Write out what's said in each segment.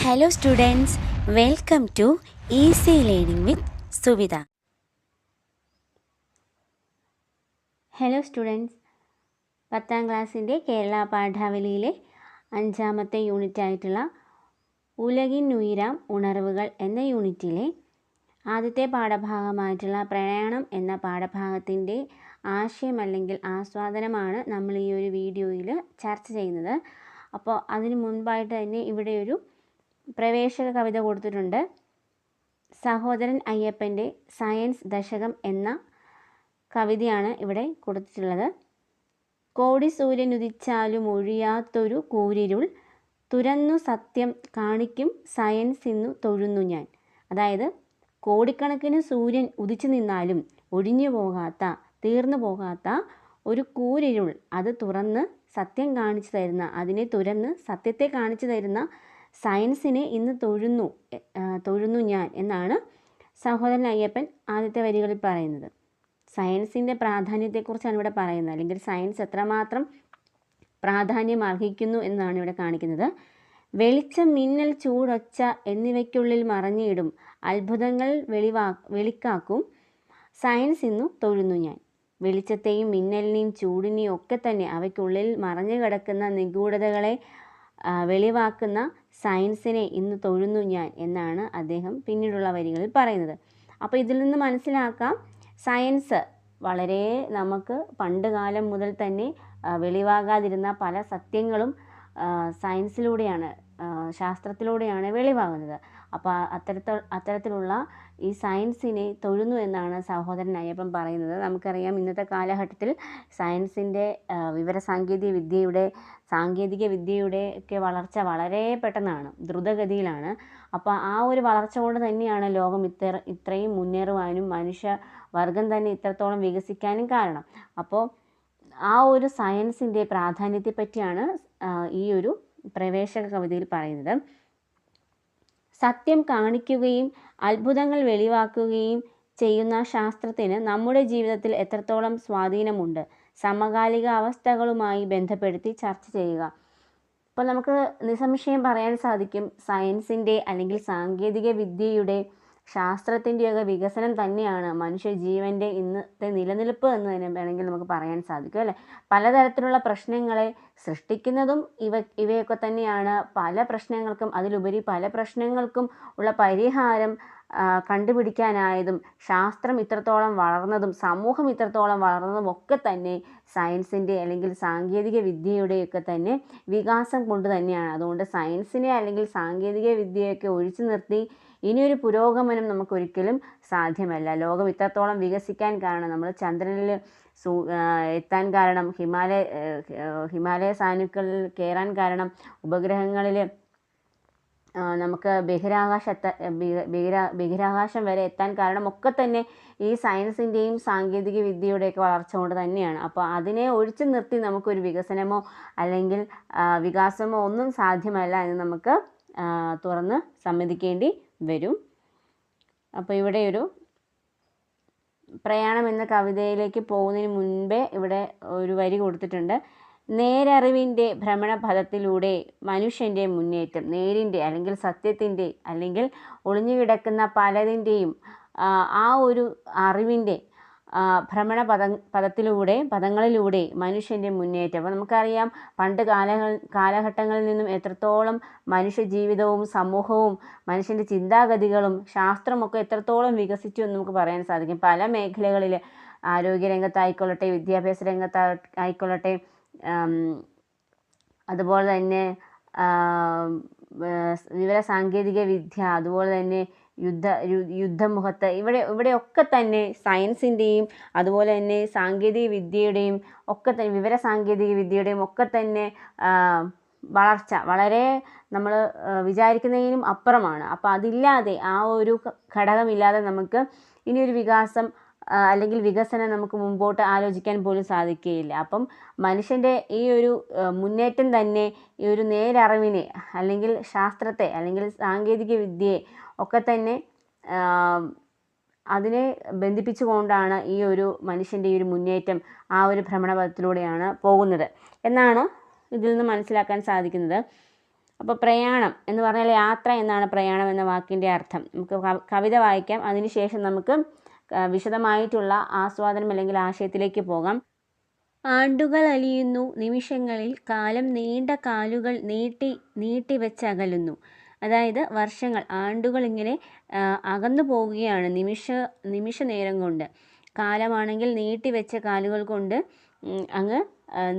Hello students, welcome to Easy Learning with Suvida. Hello students, 10ാം ക്ലാസ്സിൻ്റെ Kerala പാഠാവലിയിലെ 5ാമത്തെ unit ആയിട്ടുള്ള ഉലകിനുയരാം ഉണർവുകൾ എന്ന യൂണിറ്റിലെ ആദ്യത്തെ പാഠഭാഗമായിട്ടുള്ള പ്രയാണം എന്ന പാഠഭാഗത്തിൻ്റെ ആശയം അല്ലെങ്കിൽ ആസ്വാദനമാണ് നമ്മൾ ഈ ഒരു വീഡിയോയിൽ ചർച്ച ചെയ്യുന്നത്. അപ്പോൾ അതിന് മുൻപായിട്ട് തന്നെ ഇവിടെ ഒരു പ്രവേശക കവിത കൊടുത്തിട്ടുണ്ട്. സഹോദരൻ അയ്യപ്പൻ്റെ സയൻസ് ദശകം എന്ന കവിതയാണ് ഇവിടെ കൊടുത്തിട്ടുള്ളത്. കോടി സൂര്യനുദിച്ചാലും ഒഴിയാത്തൊരു കൂരിരുൾ തുരന്നു സത്യം കാണിക്കും സയൻസ് ഇന്നു തൊഴുന്നു ഞാൻ. അതായത് കോടിക്കണക്കിന് സൂര്യൻ ഉദിച്ചു നിന്നാലും ഒഴിഞ്ഞു പോകാത്ത, തീർന്നു പോകാത്ത ഒരു കൂരിരുൾ, അത് തുറന്ന് സത്യം കാണിച്ചു തരുന്ന, അതിനെ തുരന്ന് സത്യത്തെ കാണിച്ചു തരുന്ന സയൻസിനെ ഇന്ന് തൊഴുന്നു ഞാൻ എന്നാണ് സഹോദരൻ അയ്യപ്പൻ ആദ്യത്തെ വരികളിൽ പറയുന്നത്. സയൻസിൻ്റെ പ്രാധാന്യത്തെക്കുറിച്ചാണ് ഇവിടെ പറയുന്നത്, അല്ലെങ്കിൽ സയൻസ് എത്രമാത്രം പ്രാധാന്യം അർഹിക്കുന്നു എന്നാണ് ഇവിടെ കാണിക്കുന്നത്. വെളിച്ചം, മിന്നൽ, ചൂടൊച്ച എന്നിവയ്ക്കുള്ളിൽ മറഞ്ഞിടും അത്ഭുതങ്ങൾ വെളിക്കാക്കും സയൻസ് ഇന്നു തൊഴുന്നു ഞാൻ. വെളിച്ചത്തെയും മിന്നലിനെയും ചൂടിനെയും ഒക്കെ തന്നെ അവയ്ക്കുള്ളിൽ മറഞ്ഞു കിടക്കുന്ന നിഗൂഢതകളെ വെളിവാക്കുന്ന സയൻസിനെ ഇന്ന് തൊഴുന്നു ഞാൻ എന്നാണ് അദ്ദേഹം പിന്നീടുള്ള വരികളിൽ പറയുന്നത്. അപ്പോൾ ഇതിൽ നിന്ന് മനസ്സിലാക്കാം, സയൻസ് വളരെ നമുക്ക് പണ്ട് കാലം മുതൽ തന്നെ വെളിവാകാതിരുന്ന പല സത്യങ്ങളും സയൻസിലൂടെയാണ്, ശാസ്ത്രത്തിലൂടെയാണ് വെളിവാകുന്നത്. അപ്പോൾ അത്തരത്തിലുള്ള ഈ സയൻസിനെ തൊഴുന്നു എന്നാണ് സഹോദരൻ അയ്യപ്പൻ പറയുന്നത്. നമുക്കറിയാം, ഇന്നത്തെ കാലഘട്ടത്തിൽ സയൻസിൻ്റെ സാങ്കേതിക വിദ്യയുടെ ഒക്കെ വളർച്ച വളരെ പെട്ടെന്നാണ്, ദ്രുതഗതിയിലാണ്. അപ്പോൾ ആ ഒരു വളർച്ച കൊണ്ട് തന്നെയാണ് ലോകം ഇത്രയും മുന്നേറുവാനും മനുഷ്യവർഗം തന്നെ ഇത്രത്തോളം വികസിക്കാനും കാരണം. അപ്പോൾ ആ ഒരു സയൻസിൻ്റെ പ്രാധാന്യത്തെ പറ്റിയാണ് ഈ ഒരു പ്രവേശക കവിതയിൽ പറയുന്നത്. സത്യം കാണിക്കുകയും അത്ഭുതങ്ങൾ വെളിവാക്കുകയും ചെയ്യുന്ന ശാസ്ത്രത്തിന് നമ്മുടെ ജീവിതത്തിൽ എത്രത്തോളം സ്വാധീനമുണ്ട്, സമകാലിക അവസ്ഥകളുമായി ബന്ധപ്പെടുത്തി ചർച്ച ചെയ്യുക. അപ്പോൾ നമുക്ക് നിസ്സംശയം പറയാൻ സാധിക്കും, സയൻസിൻ്റെ അല്ലെങ്കിൽ സാങ്കേതിക വിദ്യയുടെ, ശാസ്ത്രത്തിൻ്റെയൊക്കെ വികസനം തന്നെയാണ് മനുഷ്യജീവൻ്റെ ഇന്നത്തെ നിലനിൽപ്പ് എന്ന് തന്നെ വേണമെങ്കിൽ നമുക്ക് പറയാൻ സാധിക്കും, അല്ലേ? പലതരത്തിലുള്ള പ്രശ്നങ്ങളെ സൃഷ്ടിക്കുന്നതും ഇവയൊക്കെ തന്നെയാണ്. പല പ്രശ്നങ്ങൾക്കും, അതിലുപരി പല പ്രശ്നങ്ങൾക്കും ഉള്ള പരിഹാരം കണ്ടുപിടിക്കാനായതും, ശാസ്ത്രം ഇത്രത്തോളം വളർന്നതും സമൂഹം ഇത്രത്തോളം വളർന്നതും ഒക്കെ തന്നെ സയൻസിൻ്റെ അല്ലെങ്കിൽ സാങ്കേതിക വിദ്യയുടെയൊക്കെ തന്നെ വികാസം കൊണ്ട് തന്നെയാണ്. അതുകൊണ്ട് സയൻസിനെ അല്ലെങ്കിൽ സാങ്കേതിക വിദ്യയൊക്കെ ഒഴിച്ചു നിർത്തി ഇനിയൊരു പുരോഗമനം നമുക്കൊരിക്കലും സാധ്യമല്ല. ലോകം ഇത്രത്തോളം വികസിക്കാൻ കാരണം, നമ്മൾ ചന്ദ്രനിൽ എത്താൻ കാരണം, ഹിമാലയ സാനുക്കളിൽ കയറാൻ കാരണം, ഉപഗ്രഹങ്ങളിൽ നമുക്ക് ബഹിരാകാശം വരെ എത്താൻ കാരണം ഒക്കെ തന്നെ ഈ സയൻസിൻ്റെയും സാങ്കേതിക വിദ്യയുടെയൊക്കെ വളർച്ച കൊണ്ട് തന്നെയാണ്. അപ്പോൾ അതിനെ ഒഴിച്ചു നിർത്തി നമുക്കൊരു വികസനമോ അല്ലെങ്കിൽ വികാസമോ ഒന്നും സാധ്യമല്ല എന്ന് നമുക്ക് തുറന്ന് സമ്മതിക്കേണ്ടി വരും. അപ്പോൾ ഇവിടെ ഒരു പ്രയാണം എന്ന കവിതയിലേക്ക് പോകുന്നതിന് മുൻപേ ഇവിടെ ഒരു വരി കൊടുത്തിട്ടുണ്ട്. നേരറിവിൻ്റെ ഭ്രമണപഥത്തിലൂടെ മനുഷ്യൻ്റെ മുന്നേറ്റം. നേരിൻ്റെ അല്ലെങ്കിൽ സത്യത്തിൻ്റെ അല്ലെങ്കിൽ ഒളിഞ്ഞുകിടക്കുന്ന പലതിൻ്റെയും ആ ഒരു അറിവിൻ്റെ പദങ്ങളിലൂടെ മനുഷ്യൻ്റെ മുന്നേറ്റം. അപ്പോൾ നമുക്കറിയാം, പണ്ട് കാലഘട്ടങ്ങളിൽ നിന്നും എത്രത്തോളം മനുഷ്യജീവിതവും സമൂഹവും മനുഷ്യൻ്റെ ചിന്താഗതികളും ശാസ്ത്രമൊക്കെ എത്രത്തോളം വികസിച്ചു എന്ന് നമുക്ക് പറയാൻ സാധിക്കും. പല മേഖലകളിൽ, ആരോഗ്യരംഗത്തായിക്കൊള്ളട്ടെ, വിദ്യാഭ്യാസ രംഗത്തായിക്കൊള്ളട്ടെ, അതുപോലെ തന്നെ വിവര സാങ്കേതിക വിദ്യ, അതുപോലെ തന്നെ യുദ്ധമുഖത്ത്, ഇവിടെയൊക്കെ തന്നെ സയൻസിൻ്റെയും അതുപോലെ തന്നെ സാങ്കേതിക വിദ്യയുടെയും ഒക്കെ തന്നെ, വിവര സാങ്കേതിക വിദ്യയുടെയും ഒക്കെ തന്നെ വളർച്ച വളരെ നമ്മൾ വിചാരിക്കുന്നതിനും അപ്പുറമാണ്. അപ്പോൾ അതില്ലാതെ, ആ ഒരു ഘടകമില്ലാതെ നമുക്ക് ഇനിയൊരു വികാസം അല്ലെങ്കിൽ വികസനം നമുക്ക് മുമ്പോട്ട് ആലോചിക്കാൻ പോലും സാധിക്കുകയില്ല. അപ്പം മനുഷ്യൻ്റെ ഈ ഒരു മുന്നേറ്റം തന്നെ ഈ ഒരു നേരറിവിനെ അല്ലെങ്കിൽ ശാസ്ത്രത്തെ അല്ലെങ്കിൽ സാങ്കേതിക വിദ്യയെ ഒക്കെ തന്നെ അതിനെ ബന്ധിപ്പിച്ചുകൊണ്ടാണ് ഈ ഒരു മനുഷ്യൻ്റെ ഈ ഒരു മുന്നേറ്റം ആ ഒരു ഭ്രമണപഥത്തിലൂടെയാണ് പോകുന്നത് എന്നാണ് ഇതിൽ നിന്ന് മനസ്സിലാക്കാൻ സാധിക്കുന്നത്. അപ്പോൾ പ്രയാണം എന്ന് പറഞ്ഞാൽ യാത്ര എന്നാണ് പ്രയാണം എന്ന വാക്കിൻ്റെ അർത്ഥം. നമുക്ക് കവിത വായിക്കാം, അതിനുശേഷം നമുക്ക് വിശദമായിട്ടുള്ള ആസ്വാദനം അല്ലെങ്കിൽ ആശയത്തിലേക്ക് പോകാം. ആണ്ടുകൾ അലിയുന്നു നിമിഷങ്ങളിൽ, കാലം നീണ്ട കാലുകൾ നീട്ടി വെച്ചകലുന്നു. അതായത് വർഷങ്ങൾ, ആണ്ടുകൾ ഇങ്ങനെ അകന്നു പോവുകയാണ് നിമിഷ നേരം കൊണ്ട്. കാലമാണെങ്കിൽ നീട്ടിവെച്ച കാലുകൾ കൊണ്ട് അങ്ങ്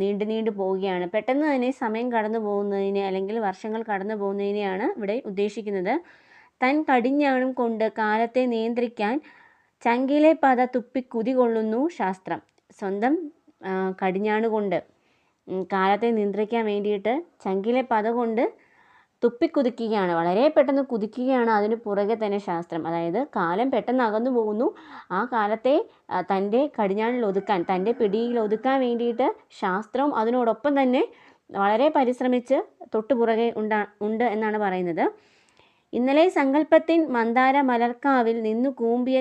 നീണ്ടു പോവുകയാണ്. പെട്ടെന്ന് തന്നെ സമയം കടന്നു പോകുന്നതിനെ അല്ലെങ്കിൽ വർഷങ്ങൾ കടന്നു പോകുന്നതിനെയാണ് ഇവിടെ ഉദ്ദേശിക്കുന്നത്. തൻ കടിഞ്ഞാണും കൊണ്ട് കാലത്തെ നിയന്ത്രിക്കാൻ ചങ്കിലെ പത തുപ്പി കുതികൊള്ളുന്നു ശാസ്ത്രം. സ്വന്തം കടിഞ്ഞാണുകൊണ്ട് കാലത്തെ നിയന്ത്രിക്കാൻ വേണ്ടിയിട്ട് ചങ്കിലെ പത കൊണ്ട് തുപ്പിക്കുതിക്കുകയാണ്, വളരെ പെട്ടെന്ന് കുതിക്കുകയാണ്. അതിന് പുറകെ തന്നെ ശാസ്ത്രം. അതായത് കാലം പെട്ടെന്ന് അകന്നു പോകുന്നു, ആ കാലത്തെ തൻ്റെ കടിഞ്ഞാണിൽ ഒതുക്കാൻ, തൻ്റെ പിടിയിൽ ഒതുക്കാൻ വേണ്ടിയിട്ട് ശാസ്ത്രവും അതിനോടൊപ്പം തന്നെ വളരെ പരിശ്രമിച്ച് തൊട്ടുപുറകെ ഉണ്ട് എന്നാണ് പറയുന്നത്. ഇന്നലെ സങ്കല്പത്തിൻ മന്ദാര മലർക്കാവിൽ നിന്നു കൂമ്പിയ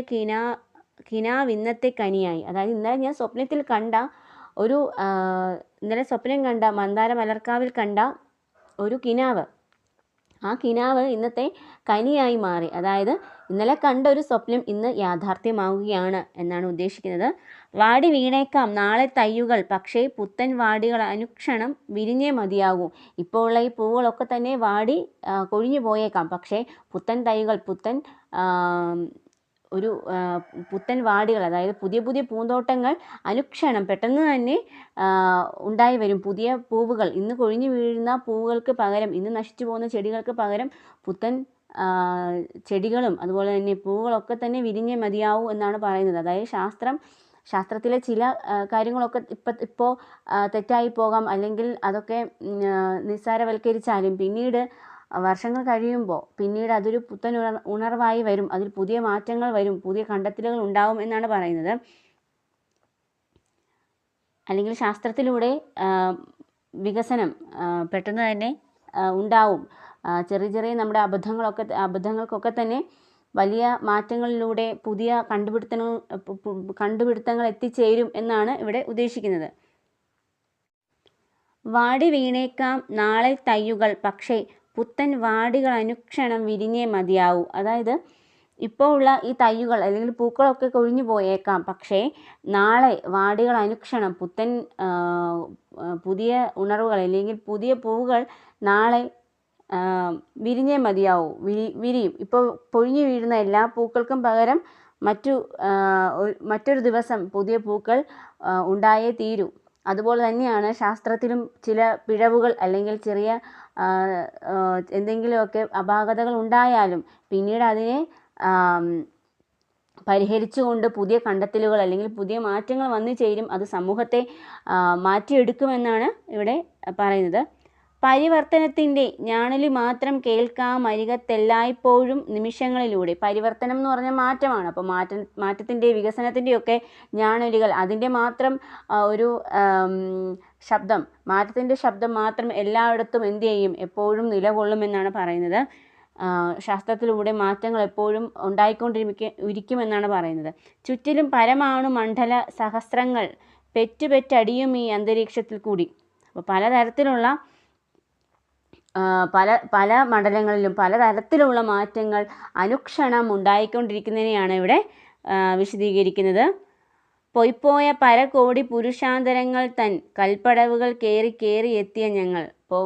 കിനാവിന്നത്തെ കനിയായി. അതായത് ഇന്നലെ ഞാൻ സ്വപ്നത്തിൽ കണ്ട ഒരു ഇന്നലെ സ്വപ്നം കണ്ട മന്ദാര മലർക്കാവിൽ കണ്ട ഒരു കിനാവ്, ആ കിനാവ് ഇന്നത്തെ കനിയായി മാറി. അതായത് ഇന്നലെ കണ്ട ഒരു സ്വപ്നം ഇന്ന് യാഥാർത്ഥ്യമാവുകയാണ് എന്നാണ് ഉദ്ദേശിക്കുന്നത്. വാടി വീണേക്കാം നാളെ തയ്യുകൾ, പക്ഷേ പുത്തൻ വാടികൾ അനുക്ഷണം വിരിഞ്ഞേ മതിയാകൂ. ഇപ്പോൾ ഉള്ള ഈ പൂവുകളൊക്കെ തന്നെ വാടി കൊഴിഞ്ഞു പോയേക്കാം, പക്ഷേ പുത്തൻ തൈകൾ, പുത്തൻ വാടികൾ, അതായത് പുതിയ പൂന്തോട്ടങ്ങൾ അനുക്ഷണം പെട്ടെന്ന് തന്നെ ഉണ്ടായി വരും. പുതിയ പൂവുകൾ, ഇന്ന് കൊഴിഞ്ഞു വീഴുന്ന പൂവുകൾക്ക് പകരം, ഇന്ന് നശിച്ചു പോകുന്ന ചെടികൾക്ക് പകരം പുത്തൻ ചെടികളും അതുപോലെ തന്നെ പൂവുകളൊക്കെ തന്നെ വിരിഞ്ഞേ മതിയാവൂ എന്നാണ് പറയുന്നത്. അതായത് ശാസ്ത്രത്തിലെ ചില കാര്യങ്ങളൊക്കെ ഇപ്പോൾ തെറ്റായി പോകാം, അല്ലെങ്കിൽ അതൊക്കെ നിസ്സാരവൽക്കരിച്ചാലും പിന്നീട് വർഷങ്ങൾ കഴിയുമ്പോൾ പിന്നീട് അതൊരു പുത്തൻ ഉണർവായി വരും, അതിൽ പുതിയ മാറ്റങ്ങൾ വരും, പുതിയ കണ്ടെത്തലുകൾ ഉണ്ടാവും എന്നാണ് പറയുന്നത്. അല്ലെങ്കിൽ ശാസ്ത്രത്തിലൂടെ വികസനം പെട്ടെന്ന് തന്നെ ഉണ്ടാവും. ചെറിയ നമ്മുടെ അബദ്ധങ്ങൾക്കൊക്കെ തന്നെ വലിയ മാറ്റങ്ങളിലൂടെ പുതിയ കണ്ടുപിടുത്തങ്ങൾ എത്തിച്ചേരും എന്നാണ് ഇവിടെ ഉദ്ദേശിക്കുന്നത്. വാടി വീണേക്കാം നാളെ തയ്യുകൾ, പക്ഷേ പുത്തൻ വാടികൾ അനുക്ഷണം വിരിഞ്ഞേ മതിയാവൂ. അതായത് ഇപ്പോൾ ഉള്ള ഈ തയ്യുകൾ അല്ലെങ്കിൽ പൂക്കളൊക്കെ കൊഴിഞ്ഞു പോയേക്കാം, പക്ഷേ നാളെ വാടികൾ അനുക്ഷണം പുതിയ ഉണർവുകൾ അല്ലെങ്കിൽ പുതിയ പൂവുകൾ നാളെ വിരിഞ്ഞേ മതിയാവൂ, വിരിയും. ഇപ്പോൾ പൊഴിഞ്ഞു വീഴുന്ന എല്ലാ പൂക്കൾക്കും പകരം മറ്റൊരു ദിവസം പുതിയ പൂക്കൾ ഉണ്ടായേ തീരൂ. അതുപോലെ തന്നെയാണ് ശാസ്ത്രത്തിലും ചില പിഴവുകൾ അല്ലെങ്കിൽ ചെറിയ എന്തെങ്കിലുമൊക്കെ അപാകതകൾ ഉണ്ടായാലും പിന്നീട് അതിനെ പരിഹരിച്ചുകൊണ്ട് പുതിയ കണ്ടെത്തലുകൾ അല്ലെങ്കിൽ പുതിയ മാറ്റങ്ങൾ വന്നു ചേരും. അത് സമൂഹത്തെ മാറ്റിയെടുക്കുമെന്നാണ് ഇവിടെ പറയുന്നത്. പരിവർത്തനത്തിൻ്റെ ഞാണലി മാത്രം കേൾക്കാം അരികത്തെല്ലായ്പ്പോഴും നിമിഷങ്ങളിലൂടെ. പരിവർത്തനം എന്ന് പറഞ്ഞാൽ മാറ്റമാണ്. അപ്പോൾ മാറ്റത്തിൻ്റെ വികസനത്തിൻ്റെയൊക്കെ ഞാണലികൾ, അതിൻ്റെ മാത്രം ഒരു ശബ്ദം, മാറ്റത്തിൻ്റെ ശബ്ദം മാത്രം എല്ലായിടത്തും എന്ത് ചെയ്യും, എപ്പോഴും നിലകൊള്ളുമെന്നാണ് പറയുന്നത്. ശാസ്ത്രത്തിലൂടെ മാറ്റങ്ങൾ എപ്പോഴും ഉണ്ടായിക്കൊണ്ടിരിക്കുമെന്നാണ് പറയുന്നത്. ചുറ്റിലും പരമാണു മണ്ഡല സഹസ്രങ്ങൾ പെറ്റടിയും ഈ അന്തരീക്ഷത്തിൽ കൂടി. അപ്പോൾ പലതരത്തിലുള്ള പല മണ്ഡലങ്ങളിലും പലതരത്തിലുള്ള മാറ്റങ്ങൾ അനുക്ഷണം ഉണ്ടായിക്കൊണ്ടിരിക്കുന്നതിനെയാണ് ഇവിടെ വിശദീകരിക്കുന്നത്. പൊയ്പോയ പരകോടി പുരുഷാന്തരങ്ങൾ തൻ കൽപ്പടവുകൾ കേറി എത്തിയ ഞങ്ങൾ. ഇപ്പോൾ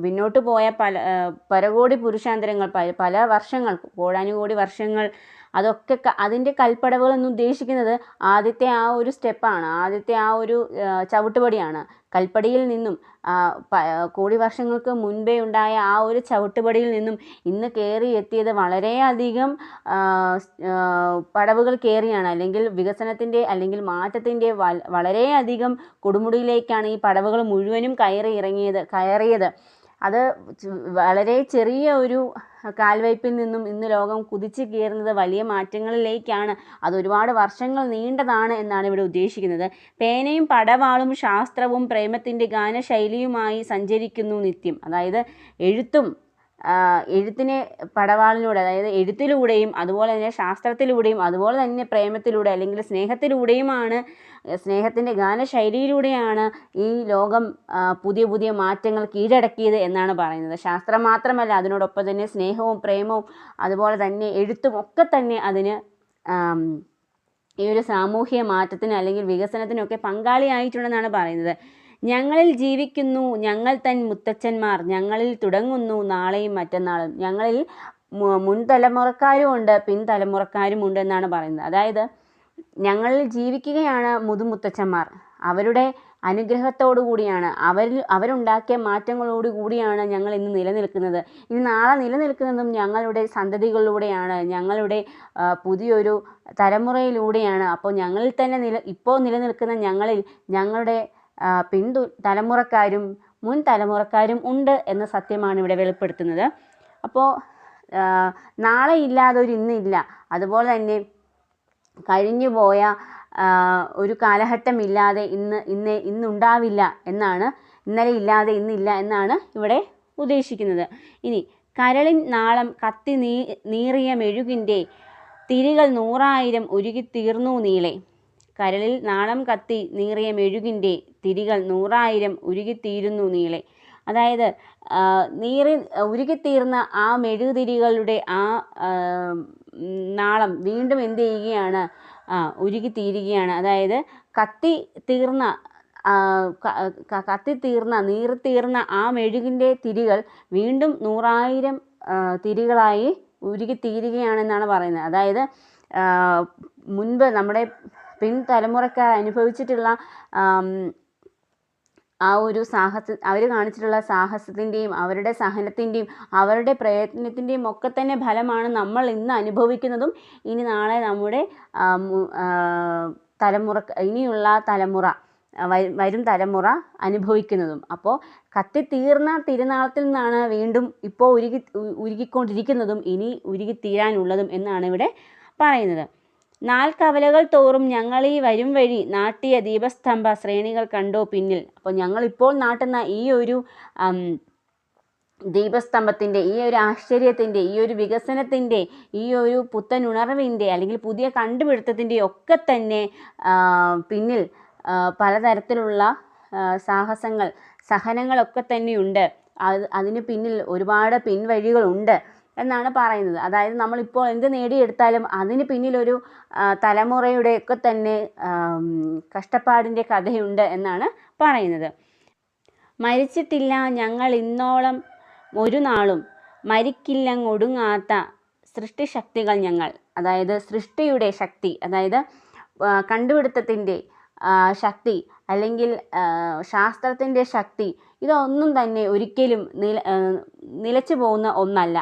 പിന്നോട്ട് പോയ പരകോടി പുരുഷാന്തരങ്ങൾ, പല വർഷങ്ങൾ, കോടാനുകോടി വർഷങ്ങൾ, അതൊക്കെ അതിൻ്റെ കൽപ്പടവുകൾ എന്ന് ഉദ്ദേശിക്കുന്നത് ആദ്യത്തെ ആ ഒരു സ്റ്റെപ്പാണ്, ആദ്യത്തെ ആ ഒരു ചവിട്ടുപടിയാണ്. കൽപ്പടിയിൽ നിന്നും കോടി വർഷങ്ങൾക്ക് മുൻപേ ഉണ്ടായ ആ ഒരു ചവിട്ടുപടിയിൽ നിന്നും ഇന്ന് കയറി എത്തിയത് വളരെയധികം പടവുകൾ കയറിയാണ്. അല്ലെങ്കിൽ വികസനത്തിൻ്റെ അല്ലെങ്കിൽ മാറ്റത്തിൻ്റെ വളരെയധികം കൊടുമുടിയിലേക്കാണ് ഈ പടവുകൾ മുഴുവനും കയറിയത്. അത് വളരെ ചെറിയ ഒരു കാൽവയ്പിൽ നിന്നും ഇന്ന് ലോകം കുതിച്ചു കയറുന്നത് വലിയ മാറ്റങ്ങളിലേക്കാണ്. അത് ഒരുപാട് വർഷങ്ങൾ നീണ്ടതാണ് എന്നാണ് ഇവിടെ ഉദ്ദേശിക്കുന്നത്. പേനയും പടവാളും ശാസ്ത്രവും പ്രേമത്തിൻ്റെ ഗാനശൈലിയുമായി സഞ്ചരിക്കുന്നു നിത്യം. അതായത് എഴുത്തും എഴുത്തിനെ പടവാളിലൂടെ, അതായത് എഴുത്തിലൂടെയും അതുപോലെ തന്നെ ശാസ്ത്രത്തിലൂടെയും അതുപോലെ തന്നെ പ്രേമത്തിലൂടെ അല്ലെങ്കിൽ സ്നേഹത്തിലൂടെയുമാണ്, സ്നേഹത്തിൻ്റെ ഗാനശൈലിയിലൂടെയാണ് ഈ ലോകം പുതിയ പുതിയ മാറ്റങ്ങൾ കീഴടക്കിയത് എന്നാണ് പറയുന്നത്. ശാസ്ത്രം മാത്രമല്ല, അതിനോടൊപ്പം തന്നെ സ്നേഹവും പ്രേമവും അതുപോലെ തന്നെ എഴുത്തും ഒക്കെ തന്നെ അതിന് ഈ ഒരു സാമൂഹിക മാറ്റത്തിന് അല്ലെങ്കിൽ വികസനത്തിനൊക്കെ പങ്കാളിയായിട്ടുണ്ടെന്നാണ് പറയുന്നത്. ഞങ്ങളിൽ ജീവിക്കുന്നു ഞങ്ങൾ തൻ മുത്തച്ഛന്മാർ, ഞങ്ങളിൽ തുടങ്ങുന്നു നാളെയും മറ്റന്നാളും. ഞങ്ങളിൽ മുൻ തലമുറക്കാരും ഉണ്ട്, പിൻതലമുറക്കാരും ഉണ്ട് എന്നാണ് പറയുന്നത്. അതായത് ഞങ്ങളിൽ ജീവിക്കുകയാണ് മുതുമുത്തച്ഛന്മാർ. അവരുടെ അനുഗ്രഹത്തോടു കൂടിയാണ്, അവരുണ്ടാക്കിയ മാറ്റങ്ങളോടു കൂടിയാണ് ഞങ്ങൾ ഇന്ന് നിലനിൽക്കുന്നത്. ഇനി നാളെ നിലനിൽക്കുന്നതും ഞങ്ങളുടെ സന്തതികളിലൂടെയാണ്, ഞങ്ങളുടെ പുതിയൊരു തലമുറയിലൂടെയാണ്. അപ്പോൾ ഞങ്ങളിൽ തന്നെ ഇപ്പോൾ നിലനിൽക്കുന്ന ഞങ്ങളുടെ തലമുറക്കാരും മുൻ തലമുറക്കാരും ഉണ്ട് എന്ന സത്യമാണ് ഇവിടെ വെളിപ്പെടുത്തുന്നത്. അപ്പോൾ നാളെ ഇല്ലാതെ ഒരു ഇന്നില്ല. അതുപോലെ തന്നെ കഴിഞ്ഞു പോയ ഒരു കാലഘട്ടമില്ലാതെ ഇന്നുണ്ടാവില്ല എന്നാണ്, ഇന്നലെ ഇല്ലാതെ ഇന്നില്ല എന്നാണ് ഇവിടെ ഉദ്ദേശിക്കുന്നത്. ഇനി കരളിൻ നാളം കത്തി നീറിയ മെഴുകിൻ്റെ തിരികൾ 100,000 ഉരുകിത്തീർന്നു നീളെ. കരളിൽ നാളം കത്തി നീറിയ മെഴുകിൻ്റെ തിരികൾ 100,000 ഉരുകിത്തീരുന്നു നീളെ. അതായത് ഉരുകിത്തീർന്ന ആ മെഴുകുതിരികളുടെ ആ നാളം വീണ്ടും എന്ത് ചെയ്യുകയാണ്, ഉരുകിത്തീരുകയാണ്. അതായത് നീറിത്തീർന്ന ആ മെഴുകിൻ്റെ തിരികൾ വീണ്ടും 100,000 തിരികളായി ഉരുകിത്തീരുകയാണെന്നാണ് പറയുന്നത്. അതായത് മുൻപ് നമ്മുടെ പിൻതലമുറക്കാർ അനുഭവിച്ചിട്ടുള്ള ആ ഒരു അവർ കാണിച്ചിട്ടുള്ള സാഹസത്തിൻ്റെയും അവരുടെ സഹനത്തിൻ്റെയും അവരുടെ പ്രയത്നത്തിൻ്റെയും ഒക്കെ തന്നെ ഫലമാണ് നമ്മൾ ഇന്ന് അനുഭവിക്കുന്നതും ഇനി നാളെ നമ്മുടെ ഇനിയുള്ള വരും തലമുറ അനുഭവിക്കുന്നതും. അപ്പോൾ കത്തിത്തീർന്ന തിരുനാളത്തിൽ നിന്നാണ് വീണ്ടും ഇപ്പോൾ ഉരുകിക്കൊണ്ടിരിക്കുന്നതും ഇനി ഉരുകിത്തീരാനുള്ളതും എന്നാണ് ഇവിടെ പറയുന്നത്. 4 കവലകൾ തോറും ഞങ്ങളീ വരും വഴി നാട്ടിയ ദീപസ്തംഭ ശ്രേണികൾ കണ്ടോ പിന്നിൽ. അപ്പോൾ ഞങ്ങളിപ്പോൾ നാട്ടുന്ന ഈ ഒരു ദീപസ്തംഭത്തിൻ്റെ, ഈ ഒരു ആശ്ചര്യത്തിൻ്റെ, ഈ ഒരു വികസനത്തിൻ്റെ, ഈ ഒരു പുത്തനുണർവിൻ്റെ അല്ലെങ്കിൽ പുതിയ കണ്ടുപിടുത്തത്തിൻ്റെ ഒക്കെ തന്നെ പിന്നിൽ പലതരത്തിലുള്ള സഹനങ്ങളൊക്കെ തന്നെയുണ്ട്. അതിന് പിന്നിൽ ഒരുപാട് പിൻവഴികളുണ്ട് എന്നാണ് പറയുന്നത്. അതായത് നമ്മളിപ്പോൾ എന്ത് നേടിയെടുത്താലും അതിന് പിന്നിലൊരു തലമുറയുടെ ഒക്കെ തന്നെ കഷ്ടപ്പാടിൻ്റെ കഥയുണ്ട് എന്നാണ് പറയുന്നത്. മരിച്ചിട്ടില്ല ഞങ്ങൾ ഇന്നോളം ഒരു നാളും, മരിക്കില്ലങ്ങൊടുങ്ങാത്ത സൃഷ്ടിശക്തികൾ ഞങ്ങൾ. അതായത് സൃഷ്ടിയുടെ ശക്തി, അതായത് കണ്ടുപിടുത്തത്തിൻ്റെ ശക്തി അല്ലെങ്കിൽ ശാസ്ത്രത്തിൻ്റെ ശക്തി, ഇതൊന്നും തന്നെ ഒരിക്കലും നിലച്ചു പോകുന്ന ഒന്നല്ല.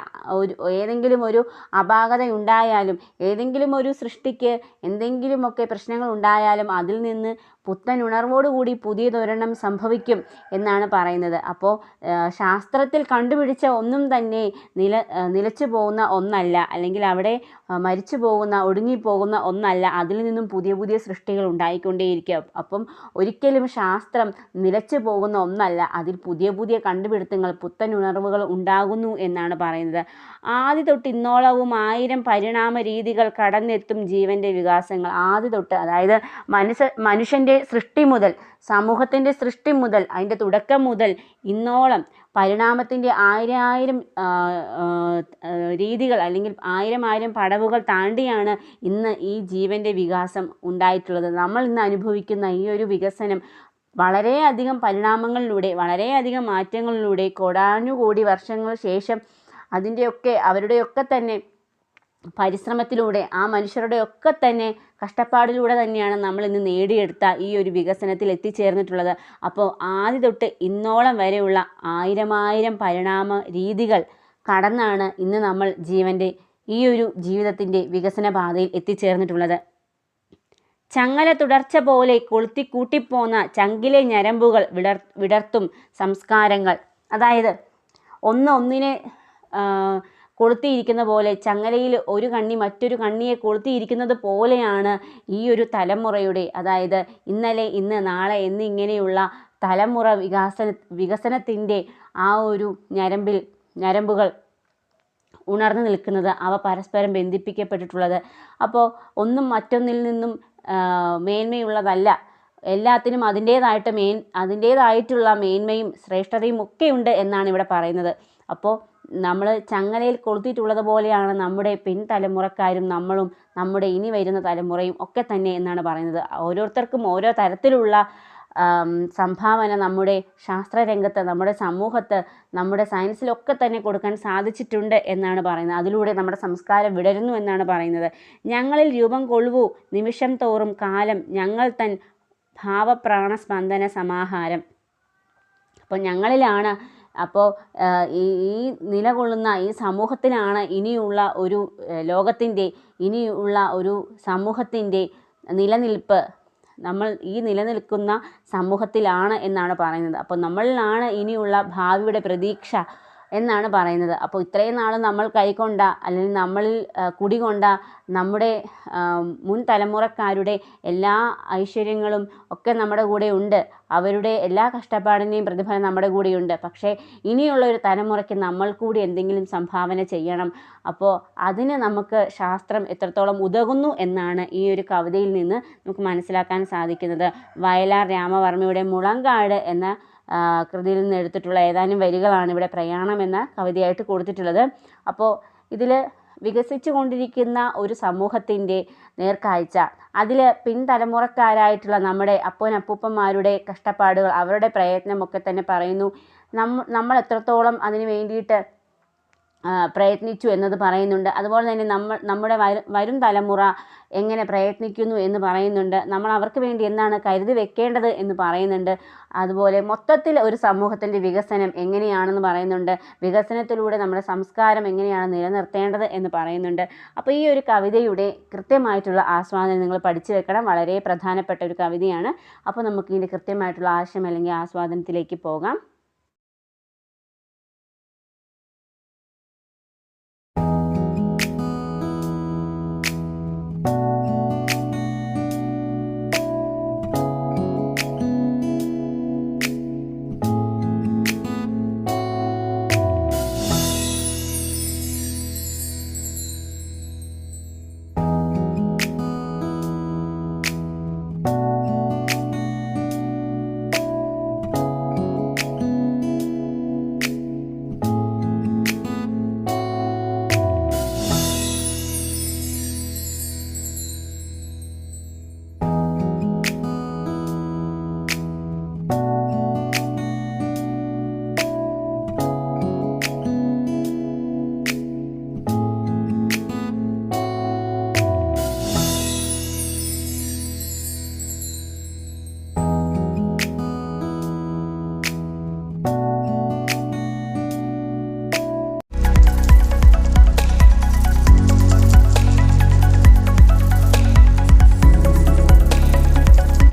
ഏതെങ്കിലും ഒരു അപാകതയുണ്ടായാലും ഏതെങ്കിലും ഒരു സൃഷ്ടിക്ക് എന്തെങ്കിലുമൊക്കെ പ്രശ്നങ്ങൾ ഉണ്ടായാലും അതിൽ നിന്ന് പുത്തനുണർവോടുകൂടി പുതിയതൊരെണ്ണം സംഭവിക്കും എന്നാണ് പറയുന്നത്. അപ്പോൾ ശാസ്ത്രത്തിൽ കണ്ടുപിടിച്ച ഒന്നും തന്നെ നിലച്ചു പോകുന്ന ഒന്നല്ല, അല്ലെങ്കിൽ അവിടെ മരിച്ചു പോകുന്ന ഒടുങ്ങിപ്പോകുന്ന ഒന്നല്ല. അതിൽ നിന്നും പുതിയ പുതിയ സൃഷ്ടികൾ ഉണ്ടായിക്കൊണ്ടേയിരിക്കും. അപ്പം ഒരിക്കലും ശാസ്ത്രം നിലച്ചു പോകുന്ന ഒന്നല്ല, അതിൽ പുതിയ പുതിയ കണ്ടുപിടുത്തങ്ങൾ പുത്തനുണർവുകൾ ഉണ്ടാകുന്നു എന്നാണ് പറയുന്നത്. ആദ്യ തൊട്ട് ഇന്നോളവും 1000 പരിണാമ രീതികൾ കടന്നെത്തും ജീവൻ്റെ വികാസങ്ങൾ. ആദ്യ തൊട്ട്, അതായത് മനുഷ്യൻ്റെ സൃഷ്ടി മുതൽ, സമൂഹത്തിൻ്റെ സൃഷ്ടി മുതൽ, അതിൻ്റെ തുടക്കം മുതൽ ഇന്നോളം പരിണാമത്തിൻ്റെ 1000 രീതികൾ അല്ലെങ്കിൽ 1000 പടവുകൾ താണ്ടിയാണ് ഇന്ന് ഈ ജീവൻ്റെ വികാസം ഉണ്ടായിട്ടുള്ളത്. നമ്മൾ ഇന്ന് അനുഭവിക്കുന്ന ഈ ഒരു വികസനം വളരെയധികം പരിണാമങ്ങളിലൂടെ, വളരെയധികം മാറ്റങ്ങളിലൂടെ, കോടാനുകോടി വർഷങ്ങൾ ശേഷം അവരുടെയൊക്കെ തന്നെ പരിശ്രമത്തിലൂടെ, ആ മനുഷ്യരുടെയൊക്കെ തന്നെ കഷ്ടപ്പാടിലൂടെ തന്നെയാണ് നമ്മൾ ഇന്ന് നേടിയെടുത്ത ഈ ഒരു വികസനത്തിൽ എത്തിച്ചേർന്നിട്ടുള്ളത്. അപ്പോൾ ആദ്യ തൊട്ട് ഇന്നോളം വരെയുള്ള 1000 പരിണാമ രീതികൾ കടന്നാണ് ഇന്ന് നമ്മൾ ഈ ഒരു ജീവിതത്തിൻ്റെ വികസന പാതയിൽ എത്തിച്ചേർന്നിട്ടുള്ളത്. ചങ്ങല തുടർച്ച പോലെ കൊളുത്തിക്കൂട്ടിപ്പോന്ന ചങ്കിലെ ഞരമ്പുകൾ വിടർത്തും സംസ്കാരങ്ങൾ. അതായത് ഒന്നിനെ കൊളുത്തിയിരിക്കുന്ന പോലെ, ചങ്ങലയിൽ ഒരു കണ്ണി മറ്റൊരു കണ്ണിയെ കൊളുത്തിയിരിക്കുന്നത് പോലെയാണ് ഈ ഒരു തലമുറയുടെ, അതായത് ഇന്നലെ, ഇന്ന്, നാളെ എന്നിങ്ങനെയുള്ള തലമുറ വികസനത്തിൻ്റെ ആ ഒരു ഞരമ്പുകൾ ഉണർന്നു നിൽക്കുന്നത്, അവ പരസ്പരം ബന്ധിപ്പിക്കപ്പെട്ടിട്ടുള്ളത്. അപ്പോൾ ഒന്നും മറ്റൊന്നിൽ നിന്നും മേന്മയുള്ളതല്ല. എല്ലാത്തിനും അതിൻ്റേതായിട്ടുള്ള മേന്മയും ശ്രേഷ്ഠതയും ഒക്കെയുണ്ട് എന്നാണ് ഇവിടെ പറയുന്നത്. അപ്പോൾ നമ്മൾ ചങ്ങലയിൽ കൊളുത്തിയിട്ടുള്ളത് പോലെയാണ് നമ്മുടെ പിൻതലമുറക്കാരും നമ്മളും നമ്മുടെ ഇനി വരുന്ന തലമുറയും ഒക്കെ തന്നെ എന്നാണ് പറയുന്നത്. ഓരോരുത്തർക്കും ഓരോ തരത്തിലുള്ള സംഭാവന നമ്മുടെ ശാസ്ത്രരംഗത്ത്, നമ്മുടെ സമൂഹത്ത്, നമ്മുടെ സയൻസിലൊക്കെ തന്നെ കൊടുക്കാൻ സാധിച്ചിട്ടുണ്ട് എന്നാണ് പറയുന്നത്. അതിലൂടെ നമ്മുടെ സംസ്കാരം വിടരുന്നു എന്നാണ് പറയുന്നത്. ഞങ്ങളിൽ രൂപം കൊള്ളുവൂ നിമിഷം തോറും കാലം ഞങ്ങൾ തൻ ഭാവപ്രാണസ്പന്ദന സമാഹാരം. അപ്പോൾ ഞങ്ങളിലാണ്, അപ്പോൾ ഈ നിലകൊള്ളുന്ന ഈ സമൂഹത്തിനാണ് ഇനിയുള്ള ഒരു ലോകത്തിൻ്റെ, ഇനിയുള്ള ഒരു സമൂഹത്തിൻ്റെ നിലനിൽപ്പ്. നമ്മൾ ഈ നിലനിൽക്കുന്ന സമൂഹത്തിലാണ് എന്നാണ് പറയുന്നത്. അപ്പോൾ നമ്മളിലാണ് ഇനിയുള്ള ഭാവിയുടെ പ്രതീക്ഷ എന്നാണ് പറയുന്നത്. അപ്പോൾ ഇത്രയും നാൾ നമ്മൾ കൈക്കൊണ്ട അല്ലെങ്കിൽ നമ്മളിൽ കുടികൊണ്ട നമ്മുടെ മുൻ തലമുറക്കാരുടെ എല്ലാ ഐശ്വര്യങ്ങളും ഒക്കെ നമ്മുടെ കൂടെ ഉണ്ട്. അവരുടെ എല്ലാ കഷ്ടപ്പാടിൻ്റെയും പ്രതിഫലം നമ്മുടെ കൂടെയുണ്ട്. പക്ഷേ ഇനിയുള്ള ഒരു തലമുറയ്ക്ക് നമ്മൾ കൂടി എന്തെങ്കിലും സംഭാവന ചെയ്യണം. അപ്പോൾ അതിന് നമുക്ക് ശാസ്ത്രം എത്രത്തോളം ഉതകുന്നു എന്നാണ് ഈ ഒരു കവിതയിൽ നിന്ന് നമുക്ക് മനസ്സിലാക്കാൻ സാധിക്കുന്നത്. വയലാർ രാമവർമ്മയുടെ മുളങ്കാട് എന്ന കൃതിയിൽ നിന്ന് എടുത്തിട്ടുള്ള ഏതാനും വരികളാണ് ഇവിടെ പ്രയാണം എന്ന കവിതയായിട്ട് കൊടുത്തിട്ടുള്ളത്. അപ്പോൾ ഇതിൽ വികസിച്ചു കൊണ്ടിരിക്കുന്ന ഒരു സമൂഹത്തിൻ്റെ നേർക്കാഴ്ച, അതിൽ പിൻതലമുറക്കാരായിട്ടുള്ള നമ്മുടെ അപ്പൂപ്പന്മാരുടെ കഷ്ടപ്പാടുകൾ, അവരുടെ പ്രയത്നമൊക്കെ തന്നെ പറയുന്നു. നമ്മൾ എത്രത്തോളം അതിന് വേണ്ടിയിട്ട് പ്രയത്നിച്ചു എന്നത് പറയുന്നുണ്ട്. അതുപോലെ തന്നെ നമ്മുടെ വരും തലമുറ എങ്ങനെ പ്രയത്നിക്കുന്നു എന്ന് പറയുന്നുണ്ട്. നമ്മൾ അവർക്ക് വേണ്ടി എന്താണ് കരുതി വെക്കേണ്ടത് എന്ന് പറയുന്നുണ്ട്. അതുപോലെ മൊത്തത്തിൽ ഒരു സമൂഹത്തിൻ്റെ വികസനം എങ്ങനെയാണെന്ന് പറയുന്നുണ്ട്. വികസനത്തിലൂടെ നമ്മുടെ സംസ്കാരം എങ്ങനെയാണ് നിലനിർത്തേണ്ടത് എന്ന് പറയുന്നുണ്ട്. അപ്പോൾ ഈ ഒരു കവിതയുടെ കൃത്യമായിട്ടുള്ള ആസ്വാദനം നിങ്ങൾ പഠിച്ചു വെക്കണം. വളരെ പ്രധാനപ്പെട്ട ഒരു കവിതയാണ്. അപ്പോൾ നമുക്ക് ഇതിൻ്റെ കൃത്യമായിട്ടുള്ള ആശയം അല്ലെങ്കിൽ ആസ്വാദനത്തിലേക്ക് പോകാം.